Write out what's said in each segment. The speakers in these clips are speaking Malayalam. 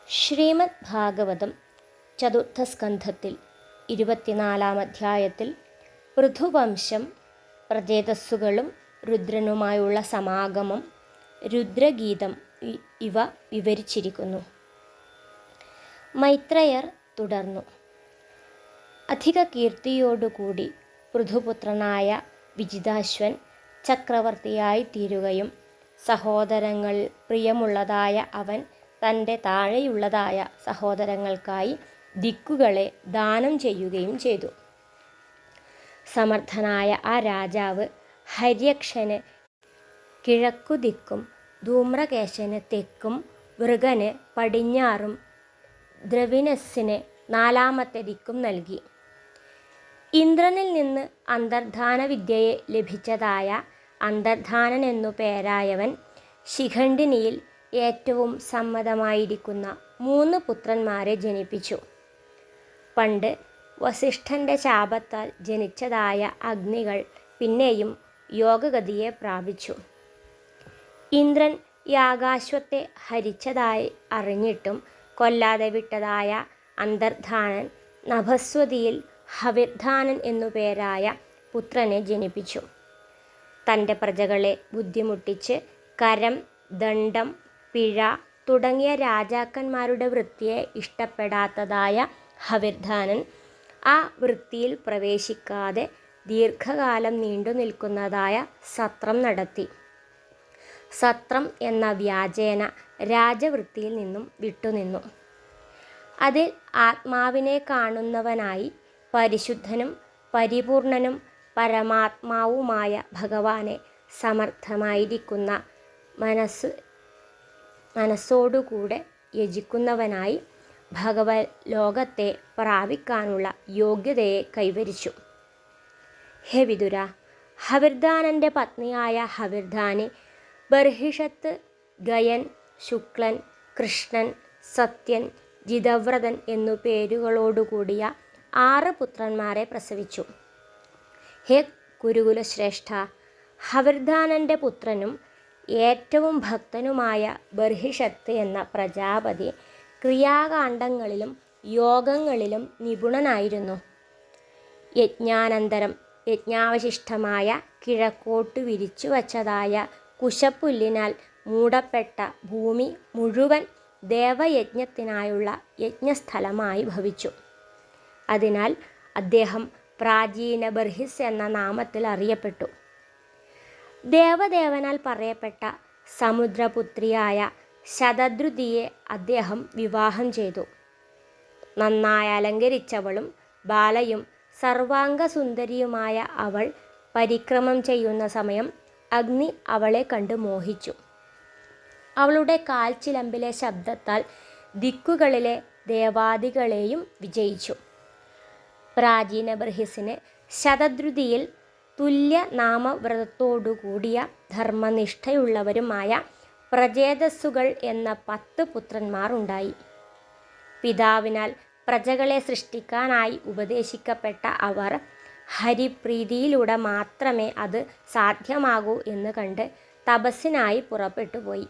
ശ്രീമദ് ഭാഗവതം ചതുർത്ഥസ്കന്ധത്തിൽ 24-ാം അധ്യായത്തിൽ പൃഥുവംശം, പ്രജേതസ്സുകളും രുദ്രനുമായുള്ള സമാഗമം, രുദ്രഗീതം ഇവ വിവരിച്ചിരിക്കുന്നു. മൈത്രേയർ തുടർന്നു. അധിക കീർത്തിയോടുകൂടി പൃഥുപുത്രനായ വിജിതാശ്വൻ ചക്രവർത്തിയായി തീരുകയും സഹോദരങ്ങൾ പ്രിയമുള്ളതായ അവൻ തൻ്റെ താഴെയുള്ളതായ സഹോദരങ്ങൾക്കായി ദിക്കുകളെ ദാനം ചെയ്യുകയും ചെയ്തു. സമർത്ഥനായ ആ രാജാവ് ഹര്യക്ഷന് കിഴക്കുദിക്കും, ധൂമ്രകേശന് തെക്കും, വൃഗന് പടിഞ്ഞാറും, ദ്രവിനസ്സിന് 4-ാമത്തെ ദിക്കും നൽകി. ഇന്ദ്രനിൽ നിന്ന് അന്തർധാന വിദ്യയെ ലഭിച്ചതായ അന്തർധാനൻ എന്നു പേരായവൻ ശിഖണ്ഡിനിയിൽ ഏറ്റവും സമ്മതമായിരിക്കുന്ന 3 പുത്രന്മാരെ ജനിപ്പിച്ചു. പണ്ട് വസിഷ്ഠൻ്റെ ശാപത്താൽ ജനിച്ചതായ അഗ്നികൾ പിന്നെയും യോഗഗതിയെ പ്രാപിച്ചു. ഇന്ദ്രൻ യാഗാശ്വത്തെ ഹരിച്ചതായി അറിഞ്ഞിട്ടും കൊല്ലാതെ വിട്ടതായ അന്തർധാനൻ നഭസ്വതിയിൽ ഹവിർധാനൻ എന്നു പേരായ പുത്രനെ ജനിപ്പിച്ചു. തൻ്റെ പ്രജകളെ ബുദ്ധിമുട്ടിച്ച് കരം, ദണ്ഡം, പിഴ തുടങ്ങിയ രാജാക്കന്മാരുടെ വൃത്തിയെ ഇഷ്ടപ്പെടാത്തതായ ഹവിർധാനൻ ആ വൃത്തിയിൽ പ്രവേശിക്കാതെ ദീർഘകാലം നീണ്ടു നിൽക്കുന്നതായ സത്രം നടത്തി. സത്രം എന്ന വ്യാജേന രാജവൃത്തിയിൽ നിന്നും വിട്ടുനിന്നു. അതിൽ ആത്മാവിനെ കാണുന്നവനായി പരിശുദ്ധനും പരിപൂർണനും പരമാത്മാവുമായ ഭഗവാനെ സമർത്ഥമായിരിക്കുന്ന മനസ്സോടുകൂടെ യജിക്കുന്നവനായി ഭഗവത് ലോകത്തെ പ്രാപിക്കാനുള്ള യോഗ്യതയെ കൈവരിച്ചു. ഹേ വിതുര, ഹവിർധാനൻ്റെ പത്നിയായ ഹവിർധാനി ബർഹിഷത്ത്, ഗയൻ, ശുക്ലൻ, കൃഷ്ണൻ, സത്യൻ, ജിതവ്രതൻ എന്നു പേരുകളോടുകൂടിയ 6 പുത്രന്മാരെ പ്രസവിച്ചു. ഹേ കുരുകുലശ്രേഷ്ഠ, ഹവിർധാനൻ്റെ പുത്രനും ഏറ്റവും ഭക്തനുമായ ബർഹിഷത്ത് എന്ന പ്രജാപതി ക്രിയാകാണ്ഡങ്ങളിലും യോഗങ്ങളിലും നിപുണനായിരുന്നു. യജ്ഞാനന്തരം യജ്ഞാവശിഷ്ടമായ കിഴക്കോട്ട് വിരിച്ചു വച്ചതായ കുശപ്പുല്ലിനാൽ മൂടപ്പെട്ട ഭൂമി മുഴുവൻ ദേവയജ്ഞത്തിനായുള്ള യജ്ഞസ്ഥലമായി ഭവിച്ചു. അതിനാൽ അദ്ദേഹം പ്രാചീന ബർഹിസ് എന്ന നാമത്തിൽ അറിയപ്പെട്ടു. ദേവദേവനാൽ പറയപ്പെട്ട സമുദ്രപുത്രിയായ ശതദ്രുതിയെ അദ്ദേഹം വിവാഹം ചെയ്തു. നന്നായി അലങ്കരിച്ചവളും ബാലയും സർവാംഗസുന്ദരിയുമായ അവൾ പരിക്രമം ചെയ്യുന്ന സമയം അഗ്നി അവളെ കണ്ട് മോഹിച്ചു. അവളുടെ കാൽച്ചിലമ്പിലെ ശബ്ദത്താൽ ദിക്കുകളിലെ ദേവാദികളെയും വിജയിച്ചു. പ്രാചീന ബർഹിസിന് ശതദ്രുതിയിൽ തുല്യ നാമവ്രതത്തോടുകൂടിയ ധർമ്മനിഷ്ഠയുള്ളവരുമായ പ്രജേതസ്സുകൾ എന്ന 10 പുത്രന്മാർ ഉണ്ടായി. പിതാവിനാൽ പ്രജകളെ സൃഷ്ടിക്കാനായി ഉപദേശിക്കപ്പെട്ട അവർ ഹരിപ്രീതിയിലൂടെ മാത്രമേ അത് സാധ്യമാകൂ എന്ന് കണ്ട് തപസ്സിനായി പുറപ്പെട്ടുപോയി.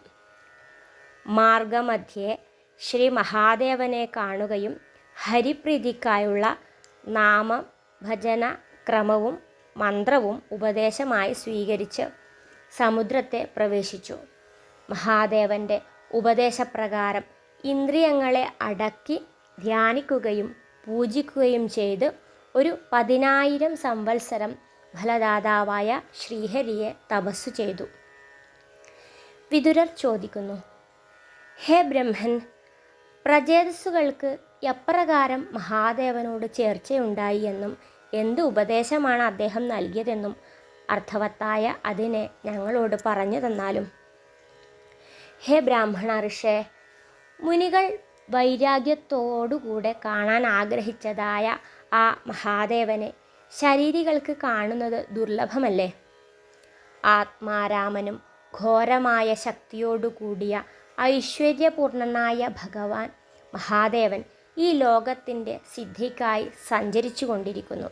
മാർഗമധ്യേ ശ്രീ മഹാദേവനെ കാണുകയും ഹരിപ്രീതിക്കായുള്ള നാമഭജന ക്രമവും മന്ത്രവും ഉപദേശമായി സ്വീകരിച്ച് സമുദ്രത്തെ പ്രവേശിച്ചു. മഹാദേവൻ്റെ ഉപദേശപ്രകാരം ഇന്ദ്രിയങ്ങളെ അടക്കി ധ്യാനിക്കുകയും പൂജിക്കുകയും ചെയ്ത് ഒരു 10,000 സംവത്സരം ഫലദാതാവായ ശ്രീഹരിയെ തപസ്സു ചെയ്തു. വിതുരർ ചോദിക്കുന്നു: ഹേ ബ്രഹ്മൻ, പ്രജേതസ്സുകൾക്ക് എപ്രകാരം മഹാദേവനോട് ചേർച്ചയുണ്ടായി എന്നും എന്ത് ഉപദേശമാണ് അദ്ദേഹം നൽകിയതെന്നും അർത്ഥവത്തായ അതിനെ ഞങ്ങളോട് പറഞ്ഞു തന്നാലും. ഹേ ബ്രാഹ്മണ ഋഷേ, മുനികൾ വൈരാഗ്യത്തോടുകൂടെ കാണാൻ ആഗ്രഹിച്ചതായ ആ മഹാദേവനെ ശരീരികൾക്ക് കാണുന്നത് ദുർലഭമല്ലേ? ആത്മാരാമനും ഘോരമായ ശക്തിയോടുകൂടിയ ഐശ്വര്യപൂർണനായ ഭഗവാൻ മഹാദേവൻ ഈ ലോകത്തിൻ്റെ സിദ്ധിക്കായി സഞ്ചരിച്ചു കൊണ്ടിരിക്കുന്നു.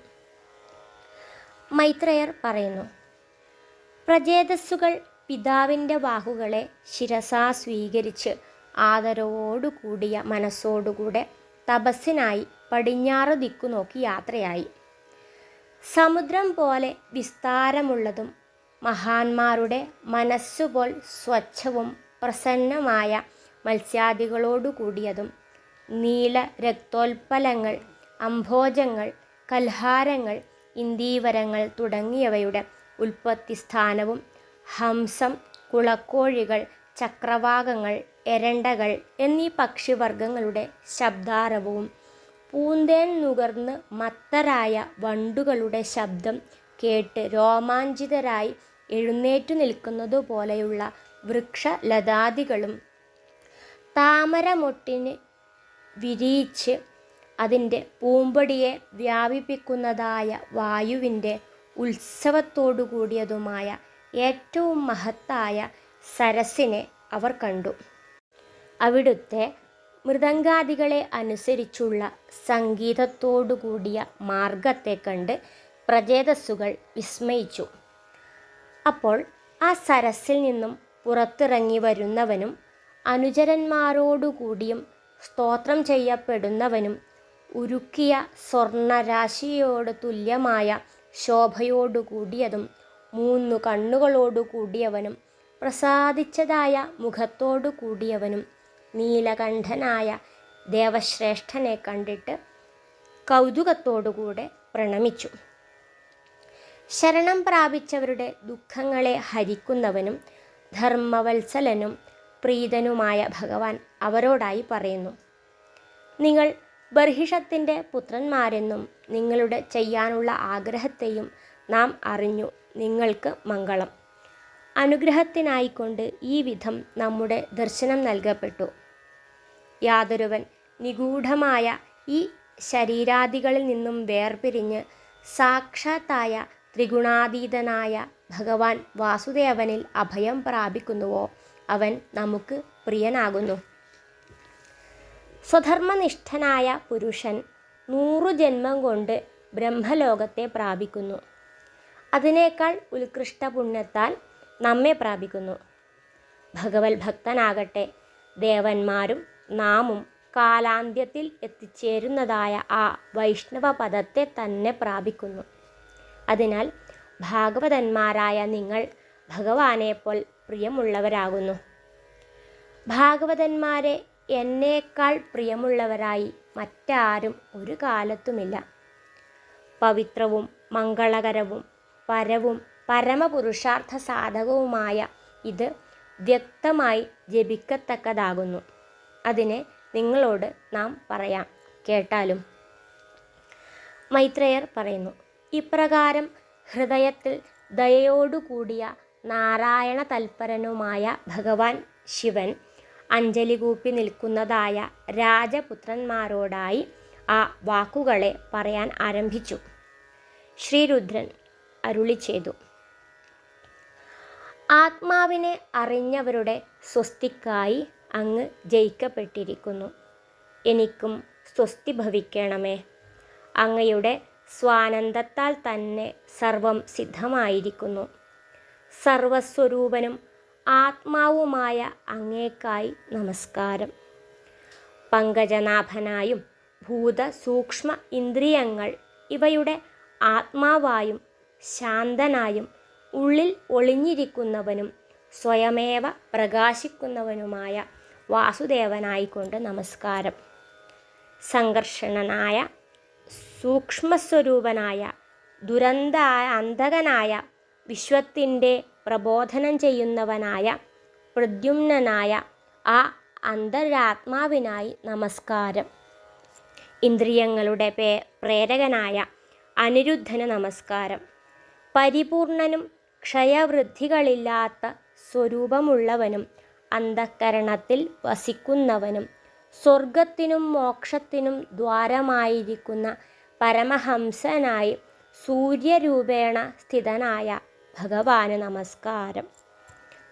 മൈത്രേയർ പറയുന്നു: പ്രജേതസ്സുകൾ പിതാവിൻ്റെ വാക്കുകളെ ശിരസാ സ്വീകരിച്ച് ആദരവോടുകൂടിയ മനസ്സോടുകൂടെ തപസ്സിനായി പടിഞ്ഞാറ് ദിക്കു നോക്കി യാത്രയായി. സമുദ്രം പോലെ വിസ്താരമുള്ളതും മഹാന്മാരുടെ മനസ്സുപോൽ സ്വച്ഛവും പ്രസന്നമായ മത്സ്യാദികളോടുകൂടിയതും നീല രക്തോൽപ്പലങ്ങൾ, അംഭോജങ്ങൾ, കൽഹാരങ്ങൾ, ഇന്ദീവരങ്ങൾ തുടങ്ങിയവയുടെ ഉൽപ്പത്തിസ്ഥാനവും ഹംസം, കുളക്കോഴികൾ, ചക്രവാകങ്ങൾ, എരണ്ടകൾ എന്നീ പക്ഷിവർഗങ്ങളുടെ ശബ്ദാരവവും പൂന്തേൻ നുകർന്ന് മത്തരായ വണ്ടുകളുടെ ശബ്ദം കേട്ട് രോമാഞ്ചിതരായി എഴുന്നേറ്റു നിൽക്കുന്നതുപോലെയുള്ള വൃക്ഷലതാദികളും താമരമൊട്ടിന് വിരിയിച്ച് അതിൻ്റെ പൂമ്പൊടിയെ വ്യാപിപ്പിക്കുന്നതായ വായുവിൻ്റെ ഉത്സവത്തോടുകൂടിയതുമായ ഏറ്റവും മഹത്തായ സരസിനെ അവർ കണ്ടു. അവിടുത്തെ മൃദംഗാദികളെ അനുസരിച്ചുള്ള സംഗീതത്തോടുകൂടിയ മാർഗത്തെ കണ്ട് പ്രചേതസ്സുകൾ വിസ്മയിച്ചു. അപ്പോൾ ആ സരസിൽ നിന്നും പുറത്തിറങ്ങി വരുന്നവനും അനുചരന്മാരോടുകൂടിയും സ്തോത്രം ചെയ്യപ്പെടുന്നവനും ഉരുക്കിയ സ്വർണരാശിയോട് തുല്യമായ ശോഭയോടുകൂടിയതും 3 കണ്ണുകളോടുകൂടിയവനും പ്രസാദിച്ചതായ മുഖത്തോടുകൂടിയവനും നീലകണ്ഠനായ ദേവശ്രേഷ്ഠനെ കണ്ടിട്ട് കൗതുകത്തോടുകൂടെ പ്രണമിച്ചു. ശരണം പ്രാപിച്ചവരുടെ ദുഃഖങ്ങളെ ഹരിക്കുന്നവനും ധർമ്മവത്സലനും പ്രീതനുമായ ഭഗവാൻ അവരോടായി പറയുന്നു: നിങ്ങൾ ബർഹിഷത്തിൻ്റെ പുത്രന്മാരെന്നും നിങ്ങളുടെ ചെയ്യാനുള്ള ആഗ്രഹത്തെയും നാം അറിഞ്ഞു. നിങ്ങൾക്ക് മംഗളം. അനുഗ്രഹത്തിനായിക്കൊണ്ട് ഈ വിധം നമ്മുടെ ദർശനം നൽകപ്പെട്ടു. യാതൊരുവൻ നിഗൂഢമായ ഈ ശരീരാദികളിൽ നിന്നും വേർപിരിഞ്ഞ് സാക്ഷാത്തായ ത്രിഗുണാതീതനായ ഭഗവാൻ വാസുദേവനിൽ അഭയം പ്രാപിക്കുന്നുവോ അവൻ നമുക്ക് പ്രിയനാകുന്നു. സ്വധർമ്മനിഷ്ഠനായ പുരുഷൻ 100 ജന്മം കൊണ്ട് ബ്രഹ്മലോകത്തെ പ്രാപിക്കുന്നു. അതിനേക്കാൾ ഉത്കൃഷ്ട പുണ്യത്താൽ നമ്മെ പ്രാപിക്കുന്നു. ഭഗവത് ഭക്തനാകട്ടെ ദേവന്മാരും നാമും കാലാന്ത്യത്തിൽ എത്തിച്ചേരുന്നതായ ആ വൈഷ്ണവ പദത്തെ തന്നെ പ്രാപിക്കുന്നു. അതിനാൽ ഭാഗവതന്മാരായ നിങ്ങൾ ഭഗവാനെപ്പോൾ പ്രിയമുള്ളവരാകുന്നു. ഭാഗവതന്മാരെ എന്നേക്കാൾ പ്രിയമുള്ളവരായി മറ്റാരും ഒരു കാലത്തുമില്ല. പവിത്രവും മംഗളകരവും പരവും പരമപുരുഷാർത്ഥ സാധകവുമായ ഇത് വ്യക്തമായി ജപിക്കത്തക്കതാകുന്നു. അതിനെ നിങ്ങളോട് നാം പറയാം, കേട്ടാലും. മൈത്രേയർ പറയുന്നു: ഇപ്രകാരം ഹൃദയത്തിൽ ദയയോടുകൂടിയ നാരായണ തൽപരനുമായ ഭഗവാൻ ശിവൻ അഞ്ജലി കൂപ്പി നിൽക്കുന്നതായ രാജപുത്രന്മാരോടായി ആ വാക്കുകളെ പറയാൻ ആരംഭിച്ചു. ശ്രീരുദ്രൻ അരുളി ചെയ്തു: ആത്മാവിനെ അറിഞ്ഞവരുടെ സ്വസ്തിക്കായി അങ്ങ് ജയിക്കപ്പെട്ടിരിക്കുന്നു. എനിക്കും സ്വസ്തി ഭവിക്കണമേ. അങ്ങയുടെ സ്വാനന്ദത്താൽ തന്നെ സർവം സിദ്ധമായിരിക്കുന്നു. സർവസ്വരൂപനും ആത്മാവുമായ അങ്ങേക്കായി നമസ്കാരം. പങ്കജനാഭനായും ഭൂതസൂക്ഷ്മ ഇന്ദ്രിയങ്ങൾ ഇവയുടെ ആത്മാവായും ശാന്തനായും ഉള്ളിൽ ഒളിഞ്ഞിരിക്കുന്നവനും സ്വയമേവ പ്രകാശിക്കുന്നവനുമായ വാസുദേവനായിക്കൊണ്ട് നമസ്കാരം. സംഘർഷണനായ സൂക്ഷ്മസ്വരൂപനായ അന്ധകനായ വിശ്വത്തിൻ്റെ പ്രബോധനം ചെയ്യുന്നവനായ പ്രദ്യുമ്നനായ ആ അന്തരാത്മാവിനായി നമസ്കാരം. ഇന്ദ്രിയങ്ങളുടെ പ്രേരകനായ അനിരുദ്ധന് നമസ്കാരം. പരിപൂർണനും ക്ഷയവൃദ്ധികളില്ലാത്ത സ്വരൂപമുള്ളവനും അന്ധഃകരണത്തിൽ വസിക്കുന്നവനും സ്വർഗത്തിനും മോക്ഷത്തിനും ദ്വാരമായിരിക്കുന്ന പരമഹംസനായി സൂര്യരൂപേണ സ്ഥിതനായ ഭഗവാന് നമസ്കാരം.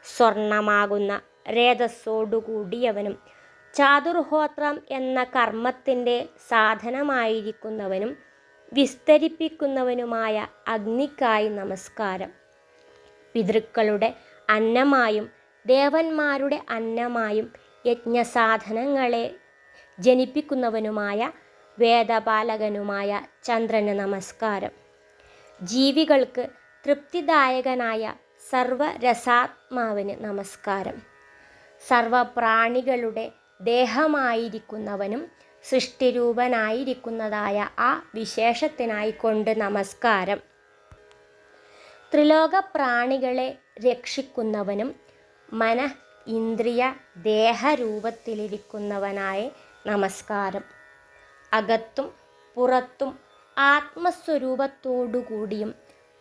സ്വർണമാകുന്ന രേതസ്സോടുകൂടിയവനും ചാതുർഹോത്രം എന്ന കർമ്മത്തിൻ്റെ സാധനമായിരിക്കുന്നവനും വിസ്തരിപ്പിക്കുന്നവനുമായ അഗ്നിക്കായി നമസ്കാരം. പിതൃക്കളുടെ അന്നമായും ദേവന്മാരുടെ അന്നമായും യജ്ഞസാധനങ്ങളെ ജനിപ്പിക്കുന്നവനുമായ വേദപാലകനുമായ ചന്ദ്രന് നമസ്കാരം. ജീവികൾക്ക് തൃപ്തിദായകനായ സർവരസാത്മാവിന് നമസ്കാരം. സർവപ്രാണികളുടെ ദേഹമായിരിക്കുന്നവനും സൃഷ്ടിരൂപനായിരിക്കുന്നതായ ആ വിശേഷത്തിനായിക്കൊണ്ട് നമസ്കാരം. ത്രിലോക പ്രാണികളെ രക്ഷിക്കുന്നവനും മനഃ ഇന്ദ്രിയ ദേഹരൂപത്തിലിരിക്കുന്നവനായ നമസ്കാരം. അകത്തും പുറത്തും ആത്മസ്വരൂപത്തോടുകൂടിയും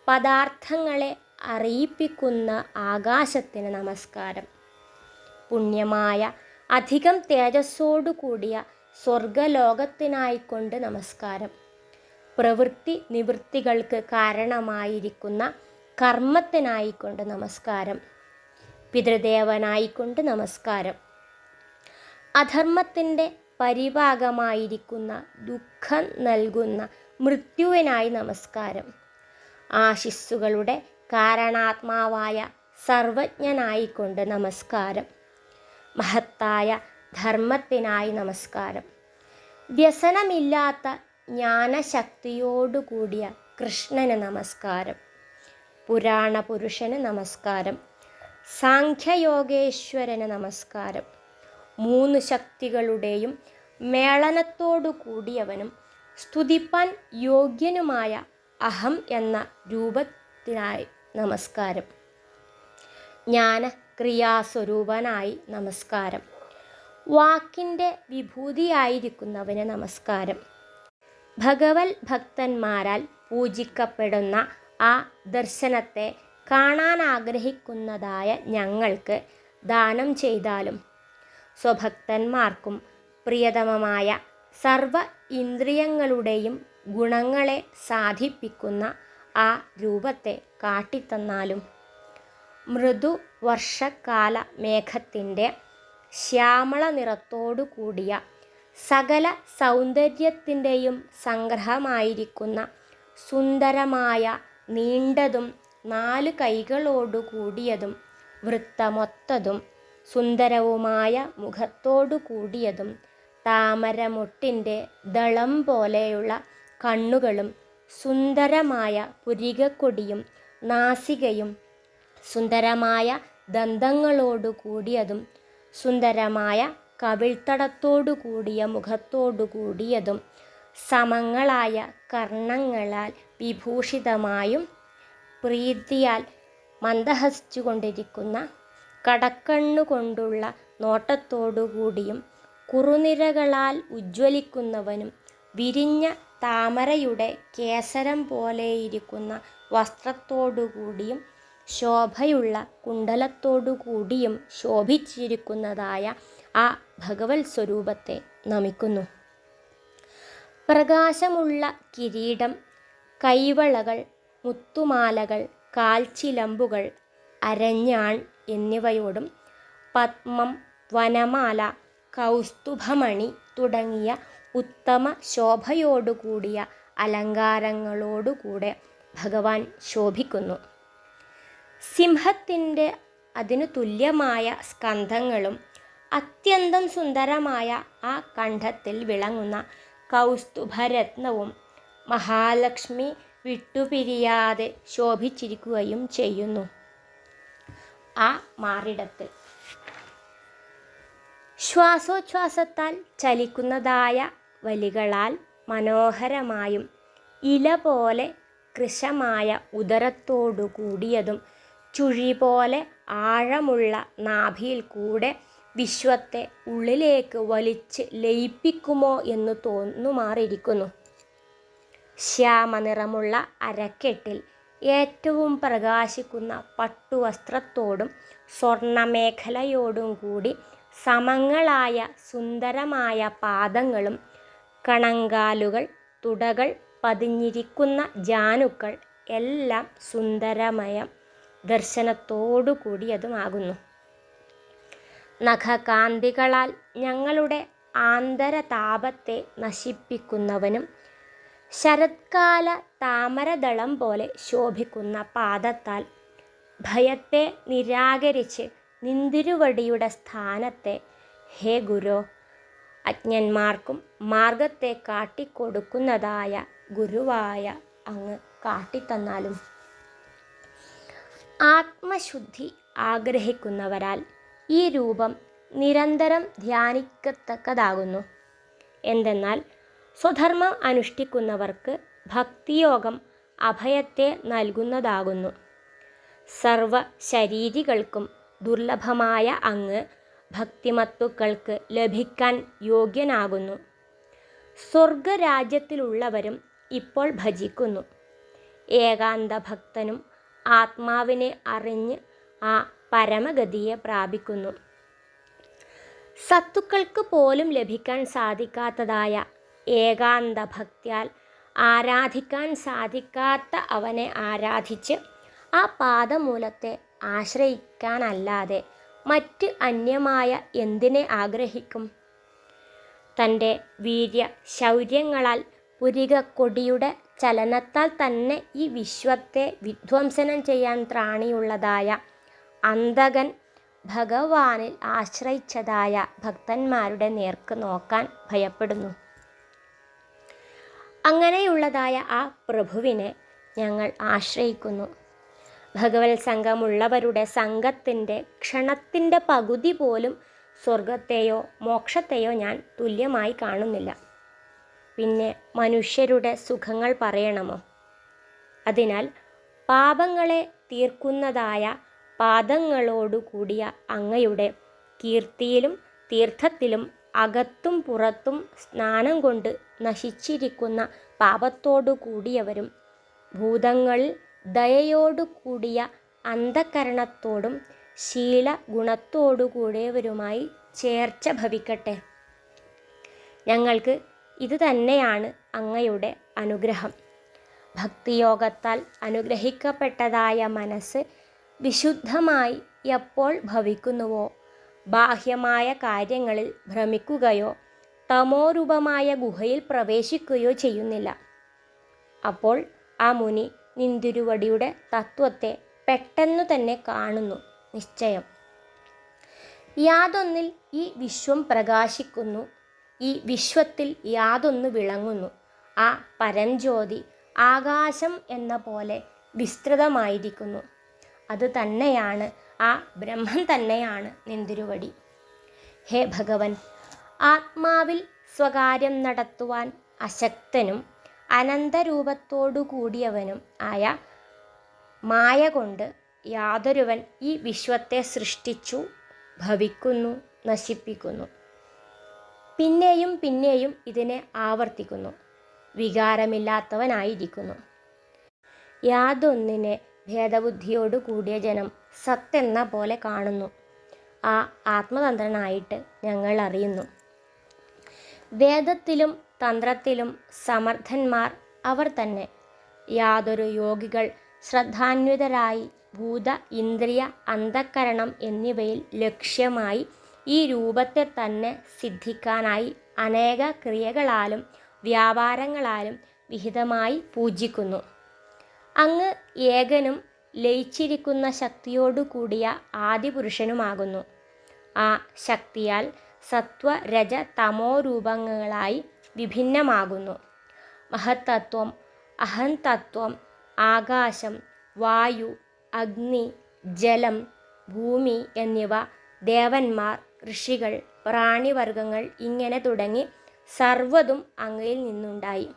പദാർത്ഥങ്ങളെ അറിയിപ്പിക്കുന്ന ആകാശത്തിന് നമസ്കാരം. പുണ്യമായ അധികം തേജസ്സോടുകൂടിയ സ്വർഗലോകത്തിനായിക്കൊണ്ട് നമസ്കാരം. പ്രവൃത്തി നിവൃത്തികൾക്ക് കാരണമായിരിക്കുന്ന കർമ്മത്തിനായിക്കൊണ്ട് നമസ്കാരം. പിതൃദേവനായിക്കൊണ്ട് നമസ്കാരം. അധർമ്മത്തിൻ്റെ പരിഭാഗമായിരിക്കുന്ന ദുഃഖം നൽകുന്ന മൃത്യുവിനായി നമസ്കാരം. ആശിസ്സുകളുടെ കാരണാത്മാവായ സർവജ്ഞനായിക്കൊണ്ട് നമസ്കാരം. മഹത്തായ ധർമ്മത്തിനായി നമസ്കാരം. വ്യസനമില്ലാത്ത ജ്ഞാനശക്തിയോടുകൂടിയ കൃഷ്ണന് നമസ്കാരം. പുരാണ പുരുഷന് നമസ്കാരം. സാഖ്യയോഗേശ്വരന് നമസ്കാരം. മൂന്ന് ശക്തികളുടെയും മേളനത്തോടു കൂടിയവനും സ്തുതിപ്പാൻ യോഗ്യനുമായ അഹം എന്ന രൂപത്തിനായി നമസ്കാരം. ജ്ഞാനക്രിയാസ്വരൂപനായി നമസ്കാരം. വാക്കിൻ്റെ വിഭൂതിയായിരിക്കുന്നവന് നമസ്കാരം. ഭഗവത് ഭക്തന്മാരാൽ പൂജിക്കപ്പെടുന്ന ആ ദർശനത്തെ കാണാൻ ആഗ്രഹിക്കുന്നതായ ഞങ്ങൾക്ക് ദാനം ചെയ്താലും സ്വഭക്തന്മാർക്കും പ്രിയതമമായ സർവ ഇന്ദ്രിയങ്ങളുടെയും ഗുണങ്ങളെ സാധിപ്പിക്കുന്ന ആ രൂപത്തെ കാട്ടിത്തന്നാലും മൃദു വർഷക്കാല മേഘത്തിൻ്റെ ശ്യാമള നിറത്തോടു കൂടിയ സകല സൗന്ദര്യത്തിൻ്റെയും സംഗ്രഹമായിരിക്കുന്ന സുന്ദരമായ നീണ്ടതും 4 കൈകളോടു കൂടിയതും വൃത്തമൊത്തതും സുന്ദരവുമായ മുഖത്തോടു കൂടിയതും താമരമൊട്ടിൻ്റെ ദളം പോലെയുള്ള കണ്ണുകളും സുന്ദരമായ പുരികക്കൊടിയും നാസികയും സുന്ദരമായ ദന്തങ്ങളോടു കൂടിയതും സുന്ദരമായ കവിൾത്തടത്തോടു കൂടിയ മുഖത്തോടു കൂടിയതും സമങ്ങളായ കർണങ്ങളാൽ വിഭൂഷിതമായും പ്രീതിയാൽ മന്ദഹസിച്ചുകൊണ്ടിരിക്കുന്ന കടക്കണ്ണുകൊണ്ടുള്ള നോട്ടത്തോടുകൂടിയും കുറുനിരകളാൽ ഉജ്ജ്വലിക്കുന്നവനും വിരിഞ്ഞ താമരയുടെ കേസരം പോലെയിരിക്കുന്ന വസ്ത്രത്തോടുകൂടിയും ശോഭയുള്ള കുണ്ഡലത്തോടുകൂടിയും ശോഭിച്ചിരിക്കുന്നതായ ആ ഭഗവത് സ്വരൂപത്തെ നമിക്കുന്നു. പ്രകാശമുള്ള കിരീടം, കൈവളകൾ, മുത്തുമാലകൾ, കാൽച്ചിലമ്പുകൾ, അരഞ്ഞാൺ എന്നിവയോടും പത്മം, വനമാല, കൗസ്തുഭമണി തുടങ്ങിയ ഉത്തമ ശോഭയോടുകൂടിയ അലങ്കാരങ്ങളോടുകൂടെ ഭഗവാൻ ശോഭിക്കുന്നു. സിംഹത്തിൻ്റെ അതിനു തുല്യമായ സ്കന്ധങ്ങളും അത്യന്തം സുന്ദരമായ ആ കണ്ഠത്തിൽ വിളങ്ങുന്ന കൗസ്തുഭരത്നവും മഹാലക്ഷ്മി വിട്ടുപിരിയാതെ ശോഭിച്ചിരിക്കുകയും ചെയ്യുന്നു. ആ മാറിടത്തിൽ ശ്വാസോച്ഛ്വാസത്താൽ ചലിക്കുന്നതായ വലികളാൽ മനോഹരമായും ഇല പോലെ കൃശമായ ഉദരത്തോടു കൂടിയതും ചുഴി പോലെ ആഴമുള്ള നാഭിയിൽ കൂടെ വിശ്വത്തെ ഉള്ളിലേക്ക് വലിച്ച് ലയിപ്പിക്കുമോ എന്ന് തോന്നുമാറിയിരിക്കുന്നു. ശ്യാമനിറമുള്ള അരക്കെട്ടിൽ ഏറ്റവും പ്രകാശിക്കുന്ന പട്ടുവസ്ത്രത്തോടും സ്വർണമേഖലയോടും കൂടി സമങ്ങളായ സുന്ദരമായ പാദങ്ങളും കണങ്കാലുകൾ, തുടകൾ പതിഞ്ഞിരിക്കുന്ന ജാനുക്കൾ എല്ലാം സുന്ദരമയം ദർശനത്തോടു കൂടിയതുമാകുന്നു. നഖകാന്തികളാൽ ഞങ്ങളുടെ ആന്തരതാപത്തെ നശിപ്പിക്കുന്നവനും ശരത്കാല താമരദളം പോലെ ശോഭിക്കുന്ന പാദത്താൽ ഭയത്തെ നിരാകരിച്ച് നിന്തിരുവടിയുടെ സ്ഥാനത്തെ ഹേ ഗുരു, അജ്ഞന്മാർക്കും മാർഗത്തെ കാട്ടിക്കൊടുക്കുന്നതായ ഗുരുവായ അങ്ങ് കാട്ടിത്തന്നാലും. ആത്മശുദ്ധി ആഗ്രഹിക്കുന്നവരാൽ ഈ രൂപം നിരന്തരം ധ്യാനിക്കത്തക്കതാകുന്നു. എന്തെന്നാൽ സ്വധർമ്മം അനുഷ്ഠിക്കുന്നവർക്ക് ഭക്തിയോഗം അഭയത്തെ നൽകുന്നതാകുന്നു. സർവ ശരീരികൾക്കും ദുർലഭമായ അങ്ങ് ഭക്തിമത്തുക്കൾക്ക് ലഭിക്കാൻ യോഗ്യനാകുന്നു. സ്വർഗരാജ്യത്തിലുള്ളവരും ഇപ്പോൾ ഭജിക്കുന്നു. ഏകാന്ത ഭക്തനും ആത്മാവിനെ അറിഞ്ഞ് ആ പരമഗതിയെ പ്രാപിക്കുന്നു. സത്തുക്കൾക്ക് പോലും ലഭിക്കാൻ സാധിക്കാത്തതായ ഏകാന്ത ഭക്തിയാൽ ആരാധിക്കാൻ സാധിക്കാത്ത അവനെ ആരാധിച്ച് ആ പാദമൂലത്തെ ആശ്രയിക്കാനല്ലാതെ മറ്റ് അന്യമായ എന്തിനെ ആഗ്രഹിക്കും? തൻ്റെ വീര്യ ശൗര്യങ്ങളാൽ പുരികക്കൊടിയുടെ ചലനത്താൽ തന്നെ ഈ വിശ്വത്തെ വിധ്വംസനം ചെയ്യാൻ ത്രാണിയുള്ളതായ അന്തകൻ ഭഗവാനിൽ ആശ്രയിച്ചതായ ഭക്തന്മാരുടെ നേർക്ക് നോക്കാൻ ഭയപ്പെടുന്നു. അങ്ങനെയുള്ളതായ ആ പ്രഭുവിനെ ഞങ്ങൾ ആശ്രയിക്കുന്നു. ഭഗവത് സംഘമുള്ളവരുടെ സംഘത്തിൻ്റെ ക്ഷണത്തിൻ്റെ പകുതി പോലും സ്വർഗത്തെയോ മോക്ഷത്തെയോ ഞാൻ തുല്യമായി കാണുന്നില്ല. പിന്നെ മനുഷ്യരുടെ സുഖങ്ങൾ പറയണമോ? അതിനാൽ പാപങ്ങളെ തീർക്കുന്നതായ പാദങ്ങളോടുകൂടിയ അങ്ങയുടെ കീർത്തിയിലും തീർത്ഥത്തിലും അകത്തും പുറത്തും സ്നാനം കൊണ്ട് നശിച്ചിരിക്കുന്ന പാപത്തോടു കൂടിയവരും ഭൂതങ്ങളിൽ ദയയോടു കൂടിയ അന്ധകരണത്തോടും ശീലഗുണത്തോടു കൂടിയവരുമായി ചേർച്ച ഭവിക്കട്ടെ. ഞങ്ങൾക്ക് ഇത് തന്നെയാണ് അങ്ങയുടെ അനുഗ്രഹം. ഭക്തിയോഗത്താൽ അനുഗ്രഹിക്കപ്പെട്ടതായ മനസ്സ് വിശുദ്ധമായി എപ്പോൾ ഭവിക്കുന്നുവോ ബാഹ്യമായ കാര്യങ്ങളിൽ ഭ്രമിക്കുകയോ തമോരൂപമായ ഗുഹയിൽ പ്രവേശിക്കുകയോ ചെയ്യുന്നില്ല. അപ്പോൾ ആ മുനി നിന്തിരുവടിയുടെ തത്വത്തെ പെട്ടെന്നു തന്നെ കാണുന്നു. നിശ്ചയം യാതൊന്നിൽ ഈ വിശ്വം പ്രകാശിക്കുന്നു, ഈ വിശ്വത്തിൽ യാതൊന്ന് വിളങ്ങുന്നു. ആ പരംജ്യോതി ആകാശം എന്ന പോലെ വിസ്തൃതമായിരിക്കുന്നു. അത് തന്നെയാണ്, ആ ബ്രഹ്മം തന്നെയാണ് നിന്തിരുവടി. ഹേ ഭഗവൻ, ആത്മാവിൽ സ്വകാര്യം നടത്തുവാൻ അശക്തനും അനന്തരൂപത്തോടു കൂടിയവനും ആയ മായ കൊണ്ട് യാതൊരുവൻ ഈ വിശ്വത്തെ സൃഷ്ടിച്ചു, ഭവിക്കുന്നു, നശിപ്പിക്കുന്നു. പിന്നെയും പിന്നെയും ഇതിനെ ആവർത്തിക്കുന്നു. വികാരമില്ലാത്തവനായിരിക്കുന്നു. യാതൊന്നിനെ ഭേദബുദ്ധിയോടു കൂടിയ ജനം സത്തെന്ന പോലെ കാണുന്നു. ആ ആത്മതന്ത്രനായിട്ട് ഞങ്ങൾ അറിയുന്നു. വേദത്തിലും തന്ത്രത്തിലും സമർത്ഥന്മാർ അവർ തന്നെ. യാതൊരു യോഗികൾ ശ്രദ്ധാന്വിതരായി ഭൂത ഇന്ദ്രിയ അന്ധക്കരണം എന്നിവയിൽ ലക്ഷ്യമായി ഈ രൂപത്തെ തന്നെ സിദ്ധിക്കാനായി അനേക ക്രിയകളാലും വ്യാപാരങ്ങളാലും വിഹിതമായി പൂജിക്കുന്നു. അങ്ങ് ഏകനും ലയിച്ചിരിക്കുന്ന ശക്തിയോടു കൂടിയ ആദിപുരുഷനുമാകുന്നു. ആ ശക്തിയാൽ സത്വ രജ തമോ രൂപങ്ങളായി വിഭിന്നമാകുന്നു. മഹത്തത്വം, അഹന്തത്വം, ആകാശം, വായു, അഗ്നി, ജലം, ഭൂമി എന്നിവ, ദേവന്മാർ, ഋഷികൾ, പ്രാണിവർഗങ്ങൾ ഇങ്ങനെ തുടങ്ങി സർവ്വതും അങ്ങയിൽ നിന്നുണ്ടായി.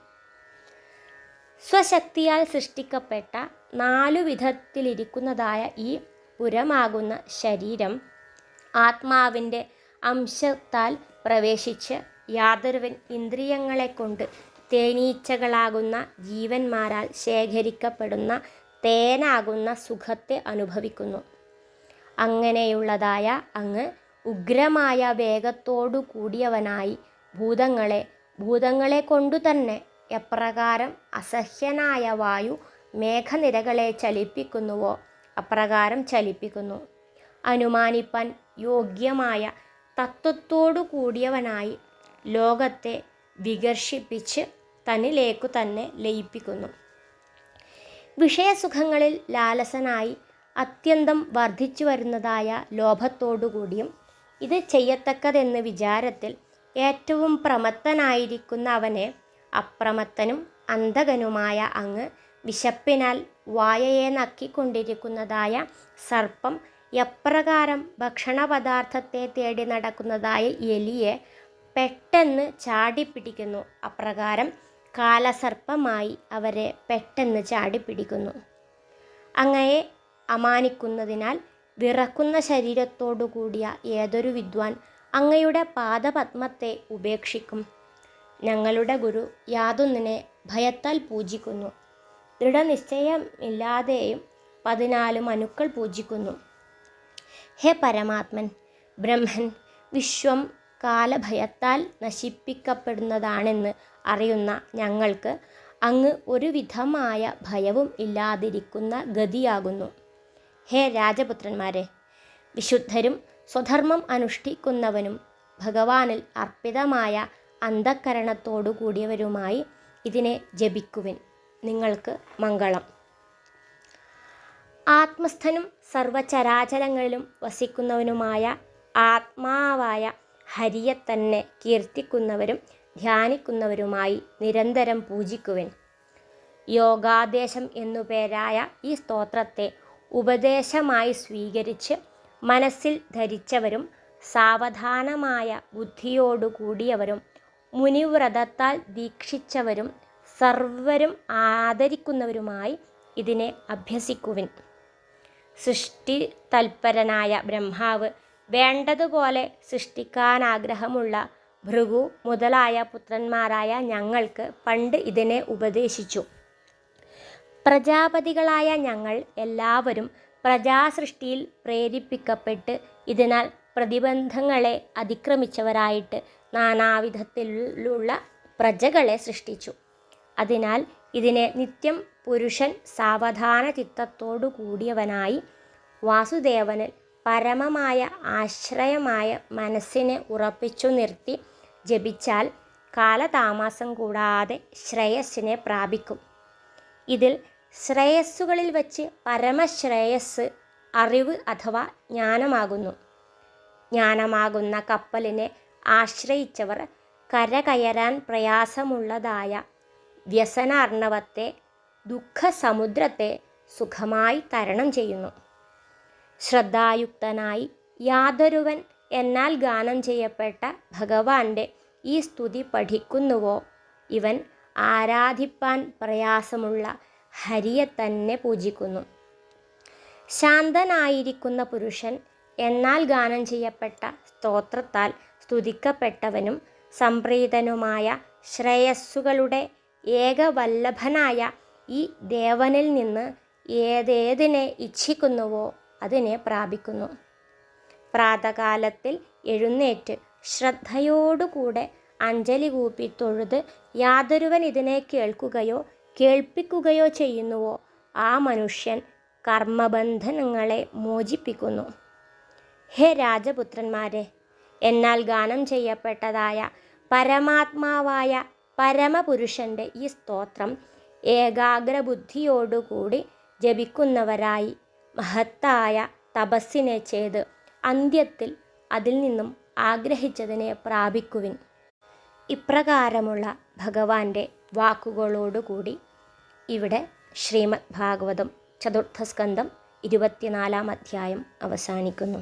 സ്വശക്തിയാൽ സൃഷ്ടിക്കപ്പെട്ട 4 വിധത്തിലിരിക്കുന്നതായ ഈ പുരമാകുന്ന ശരീരം ആത്മാവിൻ്റെ അംശത്താൽ പ്രവേശിച്ച് യാതൊരുവൻ ഇന്ദ്രിയങ്ങളെക്കൊണ്ട് തേനീച്ചകളാകുന്ന ജീവന്മാരാൽ ശേഖരിക്കപ്പെടുന്ന തേനാകുന്ന സുഖത്തെ അനുഭവിക്കുന്നു. അങ്ങനെയുള്ളതായ അങ്ങ് ഉഗ്രമായ വേഗത്തോടു കൂടിയവനായി ഭൂതങ്ങളെ കൊണ്ടു തന്നെ എപ്രകാരം അസഹ്യനായ വായു മേഘനിരകളെ ചലിപ്പിക്കുന്നുവോ അപ്രകാരം ചലിപ്പിക്കുന്നു. അനുമാനിപ്പാൻ യോഗ്യമായ തത്വത്തോടു കൂടിയവനായി ലോകത്തെ വികർഷിപ്പിച്ച് തന്നിലേക്കു തന്നെ ലയിപ്പിക്കുന്നു. വിഷയസുഖങ്ങളിൽ ലാലസനായി അത്യന്തം വർദ്ധിച്ചു വരുന്നതായ ലോഭത്തോടുകൂടിയും ഇത് ചെയ്യത്തക്കതെന്ന് വിചാരത്തിൽ ഏറ്റവും പ്രമത്തനായിരിക്കുന്ന അവനെ അപ്രമത്തനും അന്ധകനുമായ അങ്ങ് വിശപ്പിനാൽ വായയെ നക്കിക്കൊണ്ടിരിക്കുന്നതായ സർപ്പം എപ്രകാരം ഭക്ഷണപദാർത്ഥത്തെ തേടി നടക്കുന്നതായ എലിയെ പെട്ടെന്ന് ചാടിപ്പിടിക്കുന്നു, അപ്രകാരം കാലസർപ്പമായി അവരെ പെട്ടെന്ന് ചാടിപ്പിടിക്കുന്നു. അങ്ങയെ അമാനിക്കുന്നതിനാൽ വിറക്കുന്ന ശരീരത്തോടു കൂടിയ ഏതൊരു വിദ്വാൻ അങ്ങയുടെ പാദപത്മത്തെ ഉപേക്ഷിക്കും? ഞങ്ങളുടെ ഗുരു യാതൊന്നിനെ ഭയത്താൽ പൂജിക്കുന്നു, ദൃഢനിശ്ചയമില്ലാതെയും 14 മനുക്കൾ പൂജിക്കുന്നു. ഹേ പരമാത്മൻ, ബ്രഹ്മൻ വിശ്വം കാലഭയത്താൽ നശിപ്പിക്കപ്പെടുന്നതാണെന്ന് അറിയുന്ന ഞങ്ങൾക്ക് അങ്ങ് ഒരു വിധമായ ഭയവും ഇല്ലാതിരിക്കുന്ന ഗതിയാകുന്നു. ഹേ രാജപുത്രന്മാരെ, വിശുദ്ധരും സ്വധർമ്മം അനുഷ്ഠിക്കുന്നവനും ഭഗവാനിൽ അർപ്പിതമായ അന്ധക്കരണത്തോടു കൂടിയവരുമായി ഇതിനെ ജപിക്കുവിൻ. നിങ്ങൾക്ക് മംഗളം. ആത്മസ്ഥനും സർവചരാചരങ്ങളിലും വസിക്കുന്നവനുമായ ആത്മാവായ ഹരിയെ തന്നെ കീർത്തിക്കുന്നവരും ധ്യാനിക്കുന്നവരുമായി നിരന്തരം പൂജിക്കുവിൻ. യോഗാദേശം എന്നു പേരായ ഈ സ്തോത്രത്തെ ഉപദേശമായി സ്വീകരിച്ച് മനസ്സിൽ ധരിച്ചവരും സാവധാനമായ ബുദ്ധിയോടുകൂടിയവരും മുനിവ്രതത്താൽ ദീക്ഷിച്ചവരും സർവരും ആദരിക്കുന്നവരുമായി ഇതിനെ അഭ്യസിക്കുവിൻ. സൃഷ്ടി തൽപരനായ ബ്രഹ്മാവ് വേണ്ടതുപോലെ സൃഷ്ടിക്കാനാഗ്രഹമുള്ള ഭൃഗു മുതലായ പുത്രന്മാരായ ഞങ്ങൾക്ക് പണ്ട് ഇതിനെ ഉപദേശിച്ചു. പ്രജാപതികളായ ഞങ്ങൾ എല്ലാവരും പ്രജാസൃഷ്ടിയിൽ പ്രേരിപ്പിക്കപ്പെട്ട് ഇതിനാൽ പ്രതിബന്ധങ്ങളെ അതിക്രമിച്ചവരായിട്ട് നാനാവിധത്തിലുള്ള പ്രജകളെ സൃഷ്ടിച്ചു. അതിനാൽ ഇതിനെ നിത്യം പുരുഷൻ സാവധാന ചിത്തത്തോടു കൂടിയവനായി വാസുദേവനിൽ പരമമായ ആശ്രയമായ മനസ്സിനെ ഉറപ്പിച്ചു നിർത്തി ജപിച്ചാൽ കാലതാമസം കൂടാതെ ശ്രേയസ്സിനെ പ്രാപിക്കും. ഇതിൽ ശ്രേയസ്സുകളിൽ വച്ച് പരമശ്രേയസ് അറിവ് അഥവാ ജ്ഞാനമാകുന്നു. ജ്ഞാനമാകുന്ന കപ്പലിനെ ആശ്രയിച്ചവർ കരകയറാൻ പ്രയാസമുള്ളതായ വ്യസനാർണവത്തെ, ദുഃഖസമുദ്രത്തെ സുഖമായി തരണം ചെയ്യുന്നു. ശ്രദ്ധായുക്തനായി യാതൊരുവൻ എന്നാൽ ഗാനം ചെയ്യപ്പെട്ട ഭഗവാന്റെ ഈ സ്തുതി പഠിക്കുന്നുവോ, ഇവൻ ആരാധിപ്പാൻ പ്രയാസമുള്ള ഹരിയെ തന്നെ പൂജിക്കുന്നു. ശാന്തനായിരിക്കുന്ന പുരുഷൻ എന്നാൽ ഗാനം ചെയ്യപ്പെട്ട സ്തോത്രത്താൽ സ്തുതിക്കപ്പെട്ടവനും സംപ്രീതനുമായ ശ്രേയസ്സുകളുടെ ഏകവല്ലഭനായ ഈ ദേവനിൽ നിന്ന് ഏതേതിനെ ഇച്ഛിക്കുന്നുവോ അതിനെ പ്രാപിക്കുന്നു. പ്രാതകാലത്തിൽ എഴുന്നേറ്റ് ശ്രദ്ധയോടുകൂടെ അഞ്ജലി കൂപ്പി തൊഴുത് യാതൊരുവൻ ഇതിനെ കേൾക്കുകയോ കേൾപ്പിക്കുകയോ ചെയ്യുന്നുവോ ആ മനുഷ്യൻ കർമ്മബന്ധനങ്ങളെ മോചിപ്പിക്കുന്നു. ഹേ രാജപുത്രന്മാരെ, എന്നാൽ ഗാനം ചെയ്യപ്പെട്ടതായ പരമാത്മാവായ പരമപുരുഷൻ്റെ ഈ സ്തോത്രം ഏകാഗ്രബുദ്ധിയോടുകൂടി ജപിക്കുന്നവരായി മഹത്തായ തപസ്സിനെ ചെയ്ത് അന്ത്യത്തിൽ അതിൽ നിന്നും ആഗ്രഹിച്ചതിനെ പ്രാപിക്കുവിൻ. ഇപ്രകാരമുള്ള ഭഗവാന്റെ വാക്കുകളോടുകൂടി ഇവിടെ ശ്രീമദ് ഭാഗവതം ചതുർത്ഥ സ്കന്ധം 24-ാം അധ്യായം അവസാനിക്കുന്നു.